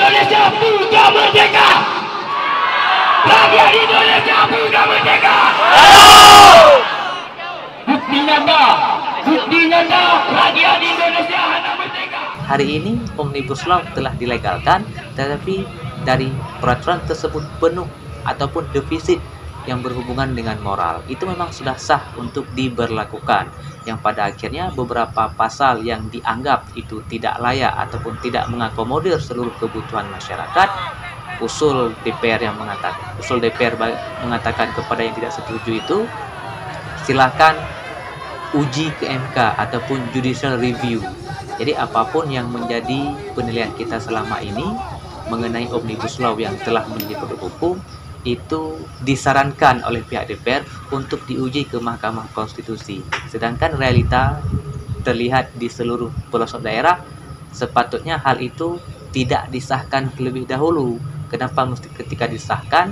Indonesia buka merdeka! Rakyat Indonesia buka merdeka! Bukti nyata, rakyat Indonesia hendak merdeka. Hari ini Omnibus Law telah dilegalkan, tetapi dari peraturan tersebut penuh ataupun defisit yang berhubungan dengan moral. Itu memang sudah sah untuk diberlakukan, yang pada akhirnya beberapa pasal yang dianggap itu tidak layak ataupun tidak mengakomodir seluruh kebutuhan masyarakat. Usul DPR mengatakan kepada yang tidak setuju itu, silakan uji ke MK ataupun judicial review. Jadi apapun yang menjadi penilaian kita selama ini mengenai Omnibus Law yang telah menjadi produk hukum, itu disarankan oleh pihak DPR untuk diuji ke Mahkamah Konstitusi. Sedangkan realita terlihat di seluruh pelosok daerah, sepatutnya hal itu tidak disahkan terlebih dahulu. Kenapa mesti ketika disahkan?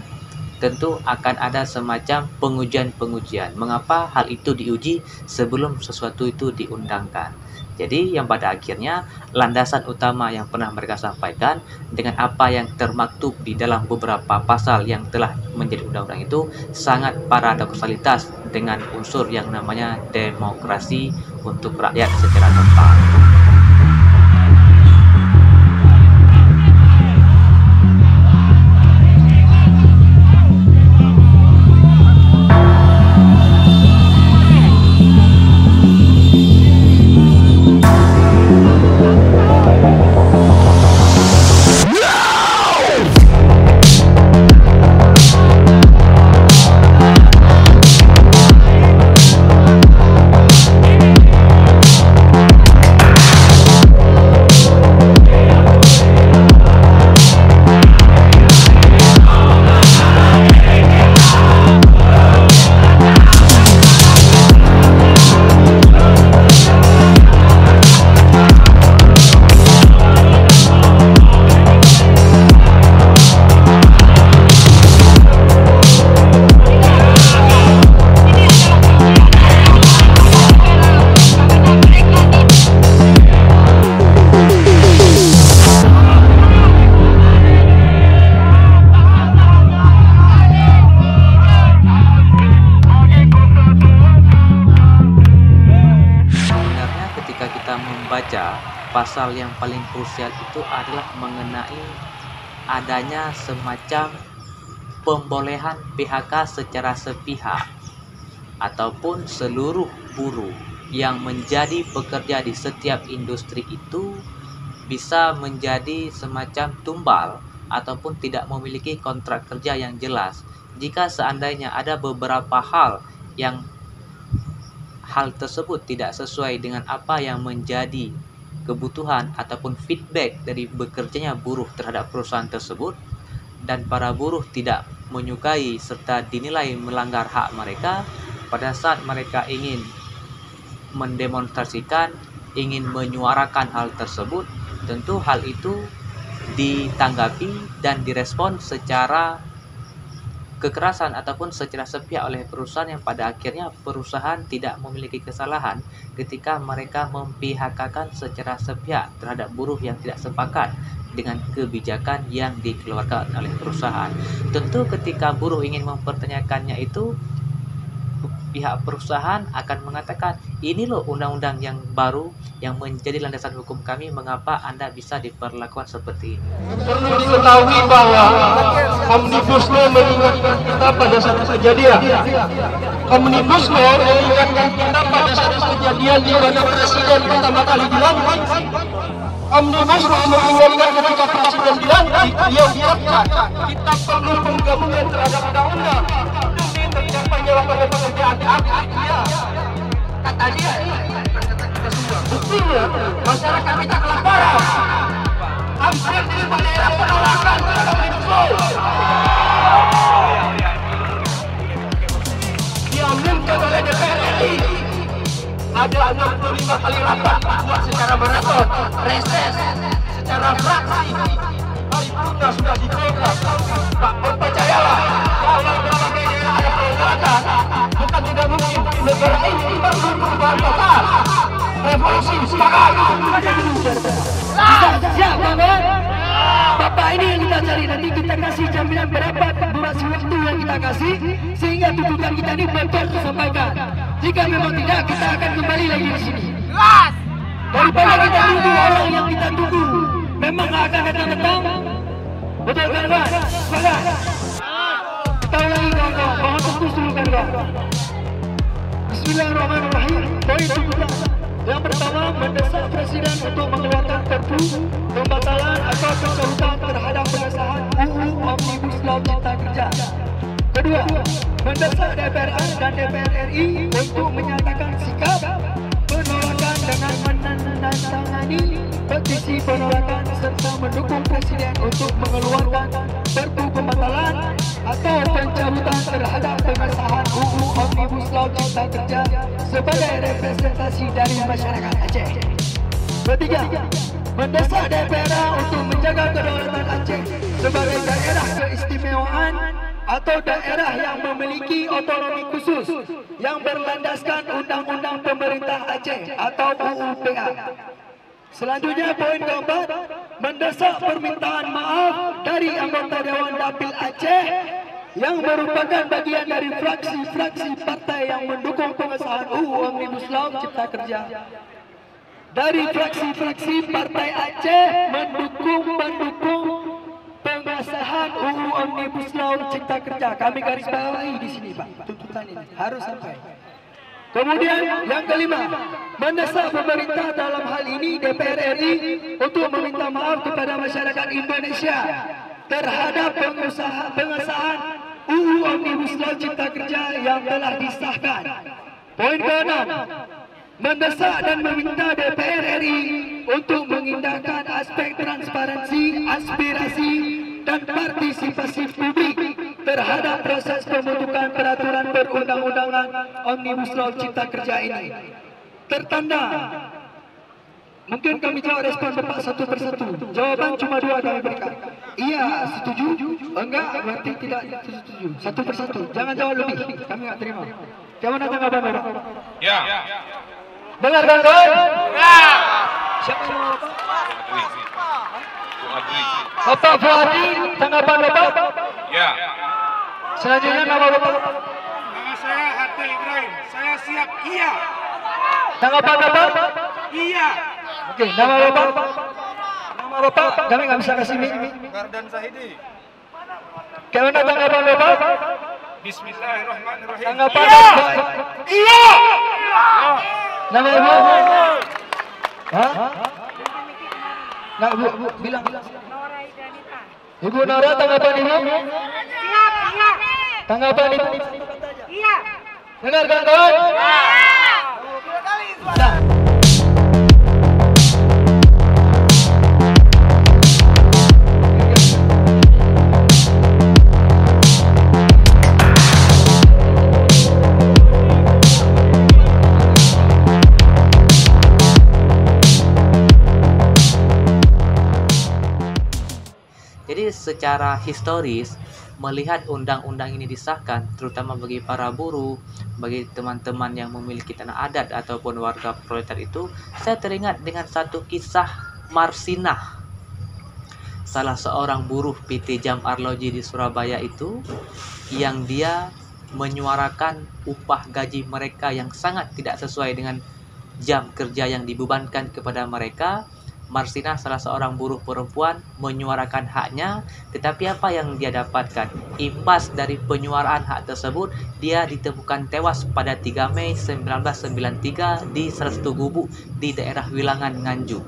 Tentu akan ada semacam pengujian-pengujian. Mengapa hal itu diuji sebelum sesuatu itu diundangkan? Jadi yang pada akhirnya landasan utama yang pernah mereka sampaikan dengan apa yang termaktub di dalam beberapa pasal yang telah menjadi undang-undang itu sangat paradoksalitas dengan unsur yang namanya demokrasi untuk rakyat secara total. Membaca pasal yang paling krusial itu adalah mengenai adanya semacam pembolehan PHK secara sepihak ataupun seluruh buruh yang menjadi pekerja di setiap industri itu bisa menjadi semacam tumbal ataupun tidak memiliki kontrak kerja yang jelas jika seandainya ada beberapa hal yang hal tersebut tidak sesuai dengan apa yang menjadi kebutuhan ataupun feedback dari bekerjanya buruh terhadap perusahaan tersebut, dan para buruh tidak menyukai serta dinilai melanggar hak mereka. Pada saat mereka ingin mendemonstrasikan, ingin menyuarakan hal tersebut, tentu hal itu ditanggapi dan direspon secara kekerasan ataupun secara sepihak oleh perusahaan, yang pada akhirnya perusahaan tidak memiliki kesalahan ketika mereka memphk-kan secara sepihak terhadap buruh yang tidak sepakat dengan kebijakan yang dikeluarkan oleh perusahaan. Tentu ketika buruh ingin mempertanyakannya itu, pihak perusahaan akan mengatakan, ini loh undang-undang yang baru yang menjadi landasan hukum kami, mengapa Anda bisa diperlakukan seperti ini? Perlu diketahui bahwa Omnibus Law mengingatkan kita pada satu kejadian. Omnibus Law mengingatkan kita pada satu kejadian di mana presiden pertama kali dilantik. Omnibus Law mengingatkan ketika presiden dilantik, dia ucapkan kita perlu penggabungan terhadap undang-undang demi tercapainya lapangan pekerjaan. Kata dia, buktinya masyarakat kita kelaparan. Hampir di daerah penolakan terhadap Omnibus Law. Diaminkan oleh DPR RI. Ada 65 kali rapat buat secara maraton, reses, secara fraksi. Paripurna sudah dipegang. Pak, percayalah, kalau berbagai daerah ada penolakan, bukan tidak mungkin negara ini perlu perubahan total. Revolusi semangat. Siap, Bapak kita cari nanti, kita kasih jaminan berapa durasi waktu yang kita kasih sehingga tuntutan kita ini betul tersampaikan. Jika memang tidak, kita akan kembali lagi di sini. Daripada kita tunggu orang yang kita tunggu memang nggak akan datang. Betul kan, Pak? Semangat. Kita ulangi, kawan-kawan. Mohon tunggu dulu, kawan-kawan. Bismillahirrahmanirrahim. Poin tuntutan yang pertama, mendesak Presiden untuk mengeluarkan Perpu pembatalan atau pencabutan terhadap pengesahan UU Omnibus Law Cipta Kerja. Kedua, mendesak DPR dan DPR RI untuk menyatakan sikap penolakan dengan menandatangani petisi penolakan serta mendukung Presiden untuk mengeluarkan Perpu pembatalan atau pencabutan terhadap pengesahan UU Omnibus Law Cipta Kerja sebagai representasi dari masyarakat Aceh. Ketiga, mendesak DPR untuk menjaga kedaulatan Aceh sebagai daerah keistimewaan atau daerah yang memiliki otonomi khusus yang berlandaskan Undang-Undang Pemerintah Aceh atau UUPA. Selanjutnya, poin keempat, mendesak permintaan maaf dari anggota Dewan Dapil Aceh yang merupakan bagian dari fraksi-fraksi partai yang mendukung pengesahan UU Omnibus Law Cipta Kerja. Dari fraksi-fraksi partai Aceh mendukung pengesahan UU Omnibus Law Cipta Kerja. Kami garis bawahi di sini, Pak. Tuntutan ini harus sampai. Kemudian yang kelima, mendesak pemerintah dalam hal ini DPR RI untuk meminta maaf kepada masyarakat Indonesia terhadap pengesahan UU Omnibus Law Cipta Kerja yang telah disahkan. Poin ke-6, mendesak dan meminta DPR RI untuk mengindahkan aspek transparansi, aspirasi, dan partisipasi publik terhadap proses pembentukan peraturan perundang-undangan Omnibus Law Cipta Kerja ini. Tertanda. Mungkin kami jawab respon Bapak satu persatu. Jawaban cuma 2 kami berikan. Iya, setuju. Enggak, berarti tidak setuju. Satu persatu. Jangan jawab lebih. Kami nggak terima. Bagaimana tanggapan Bapak? Ya. Dengar kawan? Ya. Siapa nama Bapak? Bapak Fuadi, tanggapan Bapak? Ya. Selanjutnya nama Bapak? Nama saya Hatta Ibrahim. Saya siap. Iya. Tanggapan Bapak? Iya. Oke, nama Bapak? Nama Bapak? Kami nggak bisa kasih mic. Gardan Sahidi. Bagaimana tanggapan Bapak? Bismillahirrahmanirrahim. Tanggapan Bapak? Iya. Nama Ibu? Hah? Nggak, Bu, bilang. Ibu Nora, tanggapan Ibu? Siap, iya. Tanggapan Ibu? Iya. Dengar kawan? Nah. Jadi secara historis, melihat undang-undang ini disahkan, terutama bagi para buruh, bagi teman-teman yang memiliki tanah adat ataupun warga proletar itu, saya teringat dengan satu kisah Marsinah, salah seorang buruh PT Jam Arloji di Surabaya itu, yang dia menyuarakan upah gaji mereka yang sangat tidak sesuai dengan jam kerja yang dibebankan kepada mereka. Marsinah, salah seorang buruh perempuan, menyuarakan haknya, tetapi apa yang dia dapatkan? Imbas dari penyuaraan hak tersebut, dia ditemukan tewas pada 3 Mei 1993 di salah satu gubuk di daerah Wilangan, Nganjuk.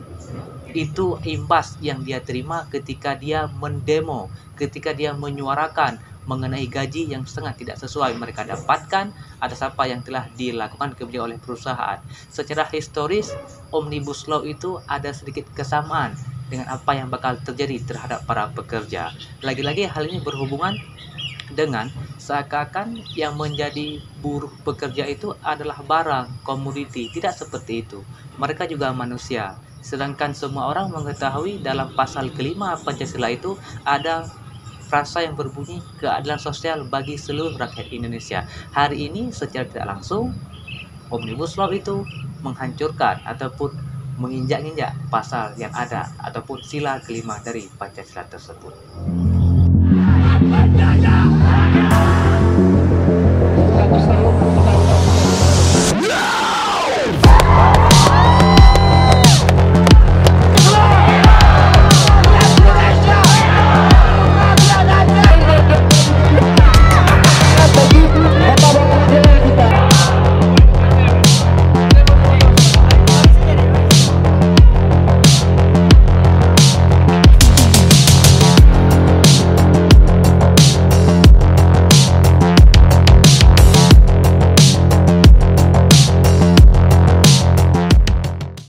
Itu imbas yang dia terima ketika dia mendemo, ketika dia menyuarakan mengenai gaji yang sangat tidak sesuai mereka dapatkan atas apa yang telah dilakukan kepada oleh perusahaan. Secara historis, Omnibus Law itu ada sedikit kesamaan dengan apa yang bakal terjadi terhadap para pekerja. Lagi-lagi hal ini berhubungan dengan seakan-akan yang menjadi buruh pekerja itu adalah barang, komoditi. Tidak seperti itu. Mereka juga manusia. Sedangkan semua orang mengetahui dalam pasal kelima Pancasila itu ada frasa yang berbunyi keadilan sosial bagi seluruh rakyat Indonesia. Hari ini secara tidak langsung Omnibus Law itu menghancurkan ataupun menginjak-injak pasal yang ada ataupun sila kelima dari Pancasila tersebut.